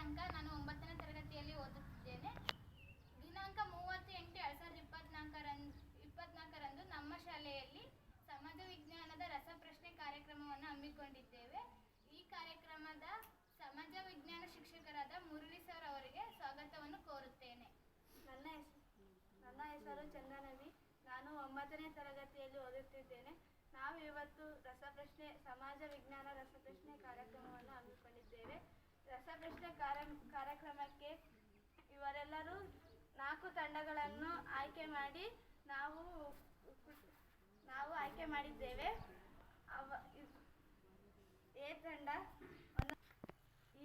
ಶಶಾಂಕ. ನಾನು 9ನೇ ತರಗತಿಯಲ್ಲಿ ಓದುತ್ತಿದ್ದೇನೆ. ದಿನಾಂಕ 30/8/2024ರಂದು ನಮ್ಮ ಶಾಲೆಯಲ್ಲಿ ಸಮಾಜ ವಿಜ್ಞಾನದ ರಸಪ್ರಶ್ನೆ ಕಾರ್ಯಕ್ರಮವನ್ನು ಹಮ್ಮಿಕೊಂಡಿದ್ದೇವೆ. ಈ ಕಾರ್ಯಕ್ರಮದ ಸಮಾಜ ವಿಜ್ಞಾನ ಶಿಕ್ಷಕರಾದ ಮುರಳಿ ಸರ್ ಅವರಿಗೆ ಸ್ವಾಗತವನ್ನು ಕೋರುತ್ತೇನೆ. ನನ್ನ ಹೆಸರು ಚಂದನವಿ. ನಾನು 9ನೇ ತರಗತಿಯಲ್ಲಿ ಓದುತ್ತಿದ್ದೇನೆ. ನಾವು ಇವತ್ತು ಸಮಾಜ ವಿಜ್ಞಾನ ರಸಪ್ರಶ್ನೆ ಕಾರ್ಯಕ್ರಮವನ್ನು ಹಮ್ಮಿಕೊಂಡಿದ್ದೇವೆ. ರಸಪ್ರಶ್ನೆ ಕಾರ್ಯಕ್ರಮಕ್ಕೆ ಇವರೆಲ್ಲರೂ 4 ತಂಡಗಳನ್ನು ಆಯ್ಕೆ ಮಾಡಿ ನಾವು ಆಯ್ಕೆ ಮಾಡಿದ್ದೇವೆ. ಎ ತಂಡ.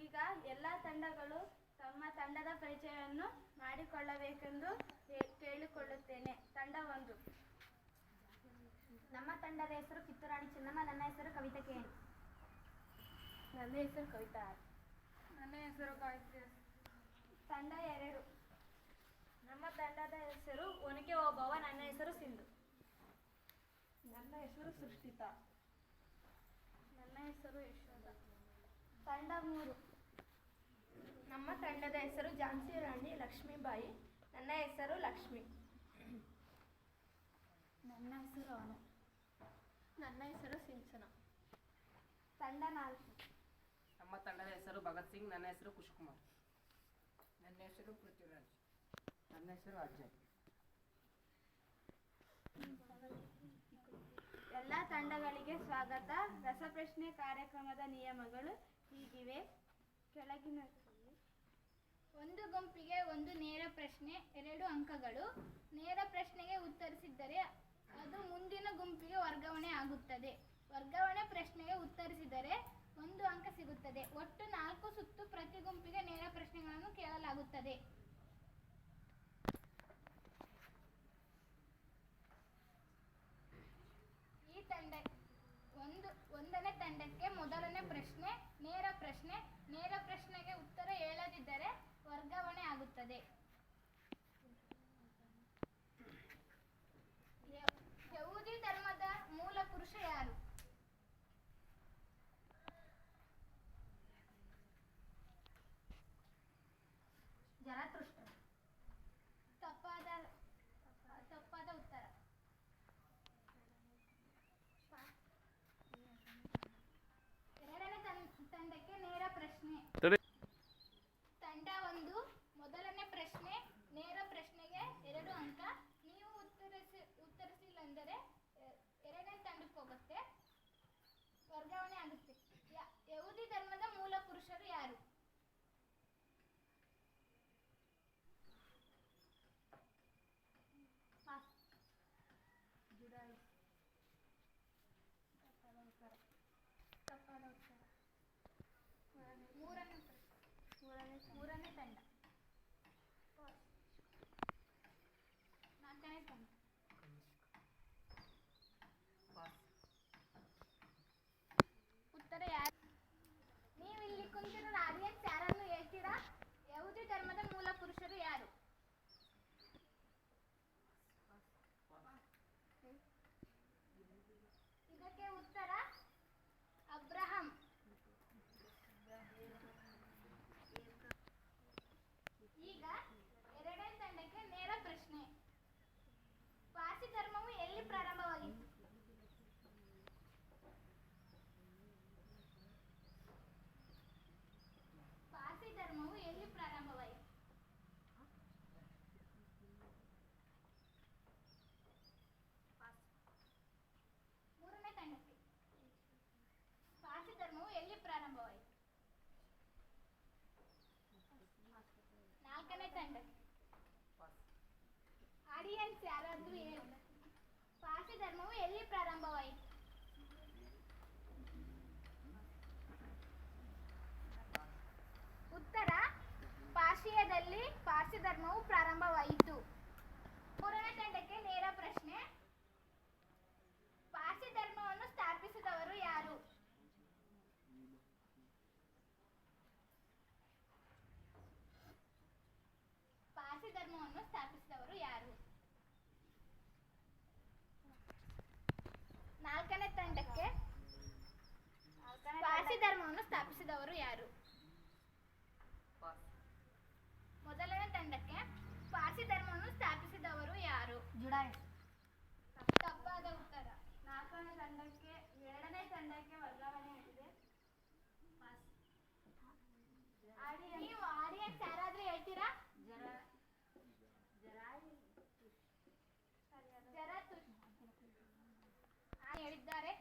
ಈಗ ಎಲ್ಲ ತಂಡಗಳು ತಮ್ಮ ತಂಡದ ಪರಿಚಯವನ್ನು ಮಾಡಿಕೊಳ್ಳಬೇಕೆಂದು ಕೇಳಿಕೊಳ್ಳುತ್ತೇನೆ. ತಂಡ 1. ನಮ್ಮ ತಂಡದ ಹೆಸರು ಕಿತ್ತೂರಾಣಿ ಚೆನ್ನಮ್ಮ. ನನ್ನ ಹೆಸರು ಕವಿತಾ ಕೆ. ನನ್ನ ಹೆಸರು ಕವಿತಾ. ನನ್ನ ಹೆಸರು ಕವಿತಾ. ತಂಡ 2. ನಮ್ಮ ತಂಡದ ಹೆಸರು ಒನಕೆ ಓಬವ್ವ. ನನ್ನ ಹೆಸರು ಸಿಂಧು. ನನ್ನ ಹೆಸರು ಸೃಷ್ಟಿತಾ. ನನ್ನ ಹೆಸರು ಯಶೋಧ. ತಂಡ 3. ನಮ್ಮ ತಂಡದ ಹೆಸರು ಝಾನ್ಸಿ ರಾಣಿ ಲಕ್ಷ್ಮೀಬಾಯಿ. ನನ್ನ ಹೆಸರು ಲಕ್ಷ್ಮಿ. ನನ್ನ ಹೆಸರು ಅನು. ನನ್ನ ಹೆಸರು ಸಿಂಚನ. ತಂಡ 4. ನಮ್ಮ ತಂಡದ ಹೆಸರು ಭಗತ್ ಸಿಂಗ್. ನನ್ನ ಹೆಸರು ಕುಶಕುಮಾರ್. ನನ್ನ ಹೆಸರು ಪೃಥ್ವಿರಾಜ್. ನನ್ನ ಹೆಸರು ಅಜಯ್. ಎಲ್ಲ ತಂಡಗಳಿಗೆ ಸ್ವಾಗತ. ರಸಪ್ರಶ್ನೆ ಕಾರ್ಯಕ್ರಮದ ನಿಯಮಗಳು ಹೀಗಿವೆ. ಕೆಳಗಿನ ಒಂದು ಗುಂಪಿಗೆ 1 ನೇರ ಪ್ರಶ್ನೆ, 2 ಅಂಕಗಳು. ನೇರ ಪ್ರಶ್ನೆಗೆ ಉತ್ತರಿಸಿದ್ದರೆ ಅದು ಮುಂದಿನ ಗುಂಪಿಗೆ ವರ್ಗಾವಣೆ ಆಗುತ್ತದೆ. ವರ್ಗಾವಣೆ ಪ್ರಶ್ನೆಗೆ ಉತ್ತರಿಸಿದರೆ 1 ಅಂಕ ಸಿಗುತ್ತದೆ. ಒಟ್ಟು 4 ಸುತ್ತು ಪ್ರತಿ ಗುಂಪಿಗೆ ನೇರ ಪ್ರಶ್ನೆಗಳನ್ನು ಕೇಳಲಾಗುತ್ತದೆ. ಈ ತಂಡ 1ನೇ ತಂಡಕ್ಕೆ ಮೊದಲನೇ ಪ್ರಶ್ನೆ ನೇರ ಪ್ರಶ್ನೆ. ನೇರ ಪ್ರಶ್ನೆಗೆ ಉತ್ತರ ಹೇಳದಿದ್ದರೆ ವರ್ಗಾವಣೆ ಆಗುತ್ತದೆ. ಯಹೂದಿ ಧರ್ಮದ ಮೂಲ ಪುರುಷ ಯಾರು? ಜರತುಷ್ಟ್ರ. ತಪ್ಪಾದ ಉತ್ತರ. ಎರಡನೇ ತಂಡಕ್ಕೆ ನೇರ ಪ್ರಶ್ನೆ. ತಂಡ 1 ಮೊದಲನೇ ಪ್ರಶ್ನೆ ನೇರ ಪ್ರಶ್ನೆಗೆ 2 ಅಂಕ. ನೀವು ಉತ್ತರಿಸಿಲ್ಲಂದರೆ 2ನೇ ತಂಡಕ್ಕೆ ಹೋಗುತ್ತೆ, ವರ್ಗಾವಣೆ ಆಗುತ್ತೆ. ಯಹೂದಿ ಧರ್ಮದ ಮೂಲ ಪುರುಷರು ಯಾರು? ತಪ್ಪಾದ ಉತ್ತರ. ಮೂರನೇ ತಂಡ. 4ನೇ ತಂಡ. ಉತ್ತರ ಯಾರು? ನೀವು ಇಲ್ಲಿ ಕುಂತಿರೋ ಆಡಿಯನ್ಸ್ ಯಾರನ್ನು ಹೇಳ್ತೀರಾ? ಯಹೂದಿ ಧರ್ಮದ ಮೂಲ ಪುರುಷರು ಯಾರು? ಇದಕ್ಕೆ ಉತ್ತರ ಅಬ್ರಹಾಂ. ಈಗ 2ನೇ ತಂಡಕ್ಕೆ ನೇರ ಪ್ರಶ್ನೆ. ಪಾರ್ಸಿ ಧರ್ಮವು ಎಲ್ಲಿ ಪ್ರಾರಂಭವಾಗಿತ್ತು? ಪಾರ್ಸಿ ಧರ್ಮವು ಎಲ್ಲಿ ಪ್ರಾರಂಭವಾಯಿತು? ಮೂರನೇ ತಂಡಕ್ಕೆ ಪಾರ್ಸಿ ಧರ್ಮವು ಎಲ್ಲಿ ಪ್ರಾರಂಭವಾಯಿತು? 4ನೇ ತಂಡಕ್ಕೆ ಆಡಿಯನ್ಸ್ ಯಾರಾದ್ರೂ ಹೇಳಿ, ಪಾರ್ಸಿ ಧರ್ಮವು ಎಲ್ಲಿ ಪ್ರಾರಂಭವಾಯಿತು? ಉತ್ತರ ಪಾರ್ಶಿಯಾದಲ್ಲಿ ಪಾರ್ಸಿ ಧರ್ಮವು ಪ್ರಾರಂಭವಾಯಿತು. 3ನೇ ತಂಡಕ್ಕೆ ನೇರ ಪ್ರಶ್ನೆ. ಪಾರ್ಸಿ ಧರ್ಮವನ್ನು ಸ್ಥಾಪಿಸಿದವರು ಯಾರು? ಪಾರ್ಸಿ ಧರ್ಮವನ್ನು ಸ್ಥಾಪಿಸಿದವರು ಯಾರು? 4ನೇ ತಂಡಕ್ಕೆ ಪಾರ್ಸಿ ಧರ್ಮವನ್ನು ಸ್ಥಾಪಿಸಿದವರು ಯಾರು? ಪಾರ್ಸಿ ಧರ್ಮವನ್ನು ಸ್ಥಾಪಿಸಿದವರು ಯಾರು? ಜುಡಾಯಿಸ್. ತಪ್ಪಾದ ಉತ್ತರ. ಎರಡನೇ ತಂಡಕ್ಕೆ ವರ್ಗಾವಣೆ ಆಗಿದೆ. ನೀವು ಆಡಿಯನ್ಸ್ ಯಾರಾದ್ರೂ ಹೇಳ್ತೀರಾ? ಜರತುಷ್ ಹೇಳಿದ್ದಾರೆ.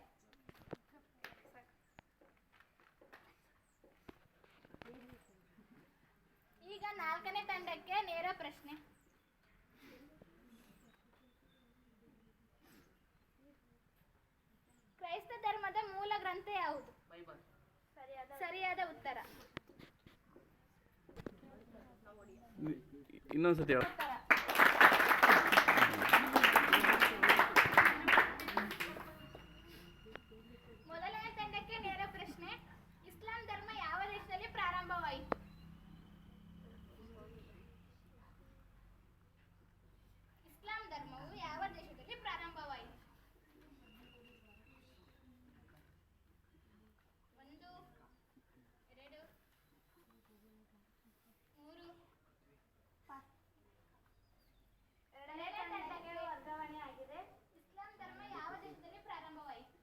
ಈಗ 4ನೇ ತಂಡಕ್ಕೆ ನೇರ ಪ್ರಶ್ನೆ. ಕ್ರೈಸ್ತ ಧರ್ಮದ ಮೂಲ ಗ್ರಂಥ ಯಾವುದು? ಬೈಬಲ್. ಸರಿಯಾದ ಉತ್ತರ. ಇನ್ನೊಂದ್ಸತಿ ಹೇಳು. ಉತ್ತರ. ಮೊದಲನೇ ತಂಡಕ್ಕೆ ನೇರ ಪ್ರಶ್ನೆ. ಇಸ್ಲಾಂ ಧರ್ಮ ಯಾವ ದೇಶದಲ್ಲಿ ಪ್ರಾರಂಭವಾಯಿತು? ಇಸ್ಲಾಂ ಧರ್ಮವು ಯಾವ ದೇಶದಲ್ಲಿ ಪ್ರಾರಂಭವಾಯಿತು? 1 2 3 ಎರಡನೇ ತಂಡಕ್ಕೆ ವರ್ಗಾವಣೆ ಆಗಿದೆ. ಇಸ್ಲಾಂ ಧರ್ಮ ಯಾವ ದೇಶದಲ್ಲಿ ಪ್ರಾರಂಭವಾಯಿತು?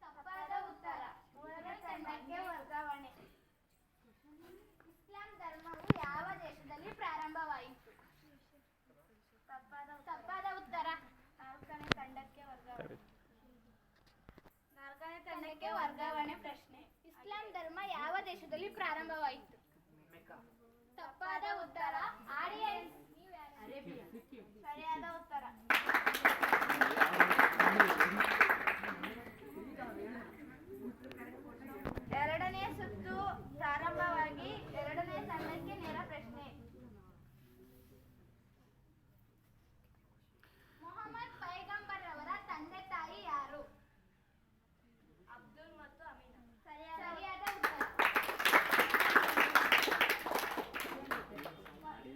ತಪ್ಪಾದ ಉತ್ತರ. ಮೂರನೇ ತಂಡಕ್ಕೆ ವರ್ಗಾವಣೆ. ಇಸ್ಲಾಂ ಧರ್ಮವು ಯಾವ ದೇಶದಲ್ಲಿ ಪ್ರಾರಂಭವಾಯಿತು? ತಪ್ಪಾದ ಉತ್ತರ. ನಾಲ್ಕನೇ ತಂಡಕ್ಕೆ ವರ್ಗಾವಣೆ ಪ್ರಶ್ನೆ. ಇಸ್ಲಾಂ ಧರ್ಮ ಯಾವ ದೇಶದಲ್ಲಿ ಪ್ರಾರಂಭವಾಯಿತು? ಮೆಕ್ಕಾ. ತಪ್ಪಾದ ಉತ್ತರ. ಆಡಿಯನ್ಸ್ ಸರಿಯಾದ ಉತ್ತರ. ಎರಡನೇ ಸುತ್ತು ಪ್ರಾರಂಭವಾಗಿ ಎರಡನೇ ತಂಡಕ್ಕೆ ನೇರ ಪ್ರಶ್ನೆ. ಮೊಹಮ್ಮದ್ ಪೈಗಂಬರ್ ಅವರ ತಂದೆ ತಾಯಿ ಯಾರು? ಅಬ್ದುಲ್ ಮತ್ತು ಅಮೀನಾ. ಸರಿಯಾದ ಉತ್ತರ.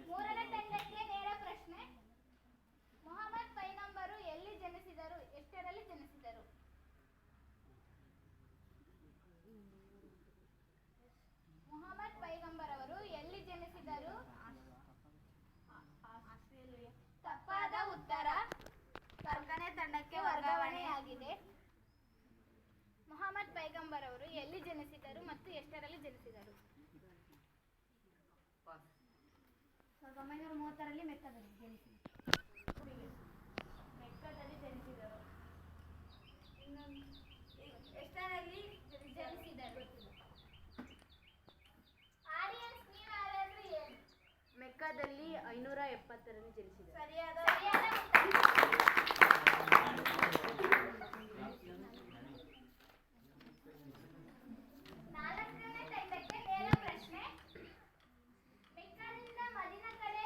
ಮೂರನೇ ತಂಡಕ್ಕೆ ನೇರ ಪ್ರಶ್ನೆ. ಮೊಹಮ್ಮದ್ ಪೈಗಂಬರು ಎಲ್ಲಿ ಜನಿಸಿದರು? ಎಷ್ಟರಲ್ಲಿ ಜನಿಸಿದರು? ಮೊಹಮ್ಮದ್ ಪೈಗಂಬರ್ ಅವರು ಎಲ್ಲಿ ಜನಿಸಿದರು? ತಪ್ಪಾದ ಉತ್ತರ. ನಾಲ್ಕನೇ ತಂಡಕ್ಕೆ ವರ್ಗಾವಣೆಯಾಗಿದೆ. ಮೊಹಮ್ಮದ್ ಪೈಗಂಬರ್ ಅವರು ಎಲ್ಲಿ ಜನಿಸಿದರು ಮತ್ತು ಎಷ್ಟರಲ್ಲಿ ಜನಿಸಿದರು? 1930ರಲ್ಲಿ ಮೆಕ್ಕದಲ್ಲಿ ಜನಿಸಿದರು. ಎಷ್ಟರಲ್ಲಿ ಜನಿಸಿದರು. ಆಡಿಯನ್ಸ್ ನೀವು ಯಾರಾದ್ರೂ ಹೇಳಿ. ಮೆಕ್ಕಾದಲ್ಲಿ 570ರಲ್ಲಿ ಜನಿಸಿದರು. ಸರಿಯಾದ ನಾಲ್ಕನೇ ತಂಡಕ್ಕೆ ನೇರ ಪ್ರಶ್ನೆ. ಮೆಕ್ಕಾದಿಂದ ಮದೀನಾ ಕಡೆ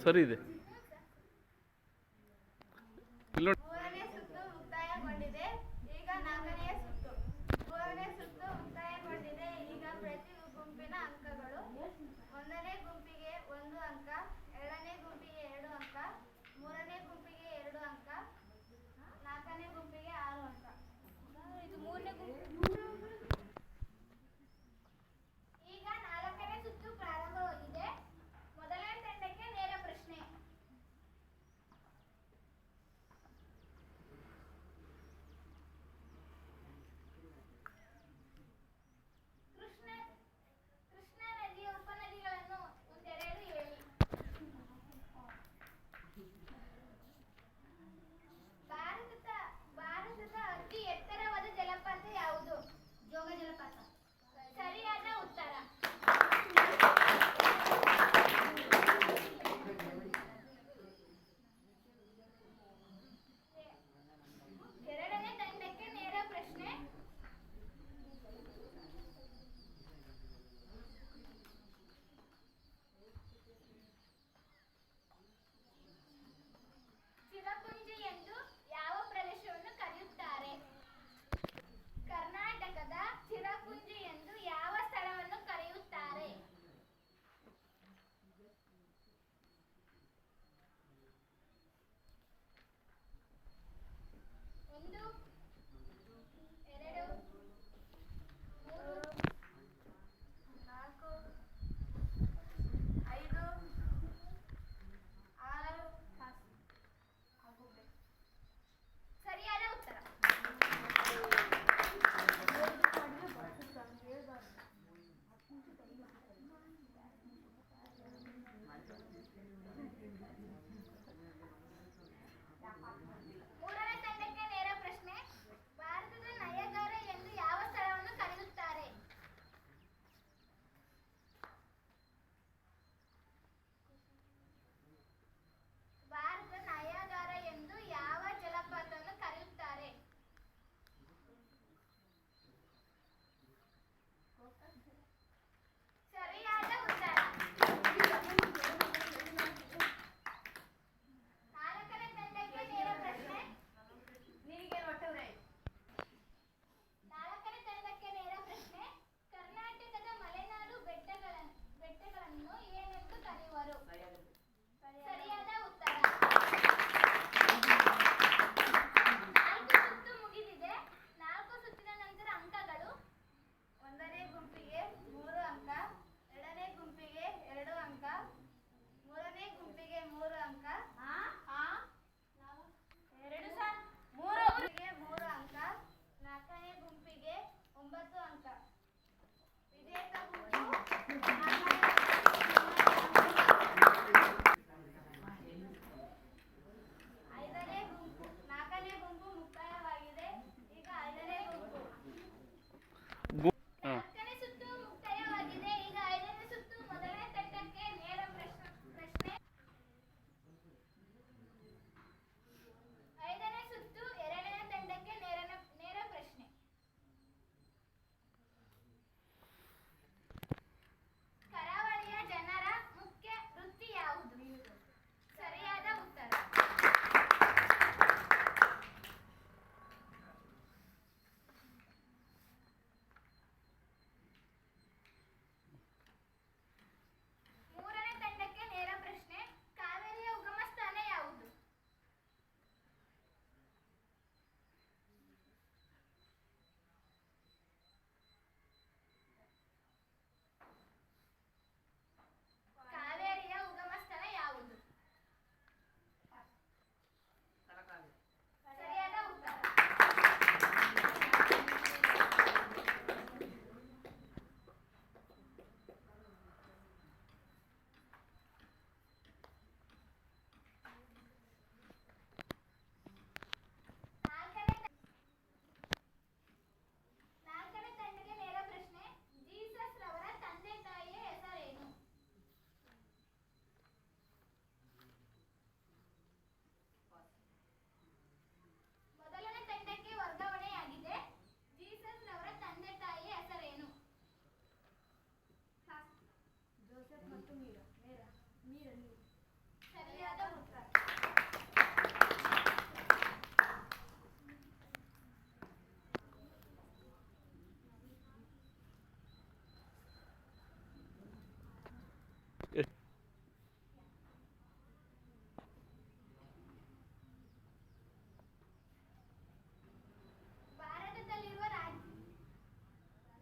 ಸರಿ ಇದೆ. ಇಲ್ಲಿ ನೋಡಿ. ಮೂರನೇ ಸುತ್ತು ಮುಕ್ತಾಯಗೊಂಡಿದೆ. ಈಗ ನಾಲ್ಕನೆಯ ಸುತ್ತು. ಮೂರನೇ ಸುತ್ತು ಮುಕ್ತಾಯಗೊಂಡಿದೆ. ಈಗ ಪ್ರತಿ ಗುಂಪಿನ ಅಂಕಗಳು: ಒಂದನೇ ಗುಂಪಿಗೆ 1 ಅಂಕ, ಎರಡನೇ ಗುಂಪಿಗೆ 2 ಅಂಕ, ಮೂರನೇ ಗುಂಪಿಗೆ 2 ಅಂಕ, ನಾಲ್ಕನೇ ಗುಂಪಿಗೆ 6 ಅಂಕ. ಇದು ಮೂರನೇ ಗುಂಪು. ಈಗ ನಾಲ್ಕನೇ ಸುತ್ತು ಪ್ರಾರಂಭವಾಗಿದೆ. ಮೊದಲನೇ ತಂಡಕ್ಕೆ ನೇರ ಪ್ರಶ್ನೆ. ಕೃಷ್ಣ ನದಿಯ ಉಪನದಿಗಳನ್ನು ಒಂದೆರಡು ಹೇಳಿ. ಭಾರತದ ಅತಿ ಎತ್ತರವಾದ ಜಲಪಾತ ಯಾವುದು? ಜೋಗ ಜಲಪಾತ. ಸರಿಯಾದ ಉತ್ತರ. ಎರಡನೇ ತಂಡಕ್ಕೆ ನೇರ ಪ್ರಶ್ನೆ. ಚಿರಪುಂಜಿ ಎಂದು ಯಾವ ಪ್ರದೇಶವನ್ನು ಕರೆಯುತ್ತಾರೆ? ಕರ್ನಾಟಕದ ಚಿರಪುಂಜಿ ಎಂದು ಯಾವ ಸ್ಥಳವನ್ನು ಕರೆಯುತ್ತಾರೆ? ಒಂದು, ಎರಡು, ಮೂರು, 4, 5, 6. ಸರಿಯಾದ ಉತ್ತರ. ಮೂರನೇ ತಂಡಕ್ಕೆ ನೇರ ಪ್ರಶ್ನೆ. ಭಾರತದ ನಯಗಾರ ಎಂದು ಯಾವ ಸ್ಥಳವನ್ನು ಕರೆಯುತ್ತಾರೆ? ಭಾರತದ ನಯಗಾರ ಎಂದು ಯಾವ ಜಲಪಾತವನ್ನು ಕರೆಯುತ್ತಾರೆ? ಸರಿಯಾದ ಉತ್ತರ. ನಾಲ್ಕನೇ ತಂಡಕ್ಕೆ ನೇರ ಪ್ರಶ್ನೆ. ನಾಲ್ಕನೇ ತಂಡಕ್ಕೆ ನೇರ ಪ್ರಶ್ನೆ. ಕರ್ನಾಟಕದ ಮಲೆನಾಡು ಬೆಟ್ಟಗಳನ್ನು ಏನೆಂದು ಕರೆಯುವರು? ಸರಿಯಾದ ಉತ್ತರ. 4 ಸುತ್ತು ಮುಗಿದಿದೆ. 4 ಸುತ್ತಿನ ನಂತರ ಅಂಕಗಳು: ಒಂದನೇ ಗುಂಪಿಗೆ 3 ಅಂಕ, ಎರಡನೇ ಗುಂಪಿಗೆ 2 ಅಂಕ, ಮೂರನೇ ಗುಂಪಿಗೆ 3 ಅಂಕ, ಗುಂಪಿಗೆ 3 ಅಂಕ, ನಾಲ್ಕನೇ ಗುಂಪಿಗೆ 9 ಅಂಕ. ವಿಜೇತ ಗುಂಪು ನಾಲ್ಕನೇ ಗುಂಪು ಮುಕ್ತಾಯವಾಗಿದೆ. ಈಗ 5ನೇ ಗುಂಪು. ನಾಲ್ಕನೇ ಸುತ್ತು ಮುಕ್ತಾಯವಾಗಿದೆ. ಈಗ 5ನೇ ಸುತ್ತು. ಮೊದಲನೇ ತಂಡಕ್ಕೆ ನೇರ ಪ್ರಶ್ನೆ. 5ನೇ ಸುತ್ತು ಎರಡನೇ ತಂಡಕ್ಕೆ ನೇರ ಪ್ರಶ್ನೆ. ಕರಾವಳಿಯ ಜನರ ಮುಖ್ಯ ವೃತ್ತಿ ಯಾವುದು? ಸರಿಯಾದ ಉತ್ತರ. ಮೂರನೇ ತಂಡಕ್ಕೆ ನೇರ ಪ್ರಶ್ನೆ. ಕಾವೇರಿಯ ಉಗಮ ಸ್ಥಾನ ಯಾವುದು? ಕಾವೇರಿಯ ಉಗಮ ಸ್ಥಳ ಯಾವುದು? ಸರಿಯಾದ ಉತ್ತರ. ನಾಲ್ಕನೇ ತಂಡಕ್ಕೆ ನೇರ ಪ್ರಶ್ನೆ. ಜೀಸಸ್ ರವರ ತಂದೆ ತಾಯಿಯ ಹೆಸರೇನು? ಮೊದಲನೇ ತಂಡಕ್ಕೆ ವರ್ಗಾವಣೆಯಾಗಿದೆ. ಜೀಸಸ್ ರವರ ತಂದೆ ತಾಯಿಯ ಹೆಸರೇನು? ಜೋಸೆಫ್ ಮತ್ತು ಮೀರಾ. ಸರಿಯಾದ ಉತ್ತರ.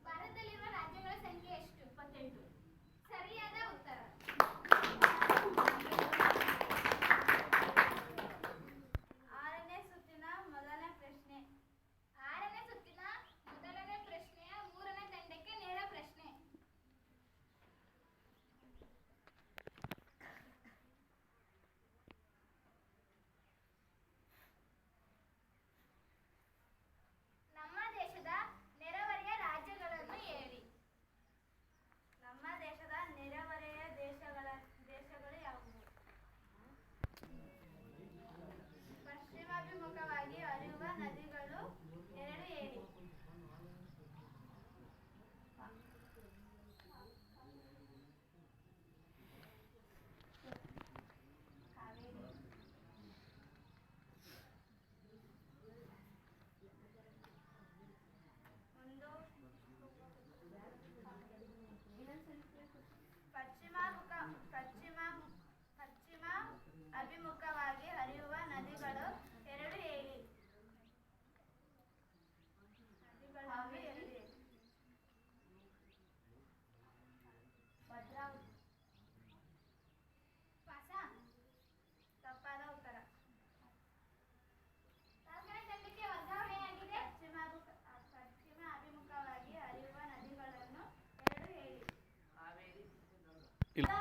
ಭಾರತದಲ್ಲಿರುವ ರಾಜ್ಯಗಳ ಸಂಖ್ಯೆ ಎಷ್ಟು? 28. ಸರಿಯಾದ ಉತ್ತರ. ಆರನೇ ಸುತ್ತಿನ ಮೊದಲನೇ ಪ್ರಶ್ನೆ. ಆರನೇ ಸುತ್ತಿನ ಮೊದಲನೇ ಪ್ರಶ್ನೆಯ ಮೂರನೇ ತಂಡಕ್ಕೆ ನೇರ ಪ್ರಶ್ನೆ. ನಮ್ಮ ದೇಶದ ನೆರೆಹೊರೆಯ ರಾಜ್ಯಗಳನ್ನು ಹೇಳಿ. ನಮ್ಮ ದೇಶದ ನೆರೆಹೊರೆಯ ದೇಶಗಳು ಯಾವುವು? ಪಶ್ಚಿಮಾಭಿಮುಖವಾಗಿ ಹರಿಯುವ ನದಿಗಳು ಎರಡು ಹೇಳಿ. ಒಂದು ಪಶ್ಚಿಮ ಅಭಿಮುಖವಾಗಿ ಹರಿಯುವ ನದಿಗಳು ಎರಡು ಹೇಳಿ. ನದಿಗಳು ಎರಡು ಹೇಳಿ. ಪಾಸ. ತಪ್ಪಾದ ಉತ್ತರ. ನಾಲ್ಕನೇ ತಂಡಕ್ಕೆ ವರ್ಗಾವಣೆಯಾಗಿದೆ. ಪಶ್ಚಿಮ ಅಭಿಮುಖವಾಗಿ ಹರಿಯುವ ನದಿಗಳನ್ನು ಎರಡು ಹೇಳಿ. ಹಾವೇರಿ ಇಲ್ಲ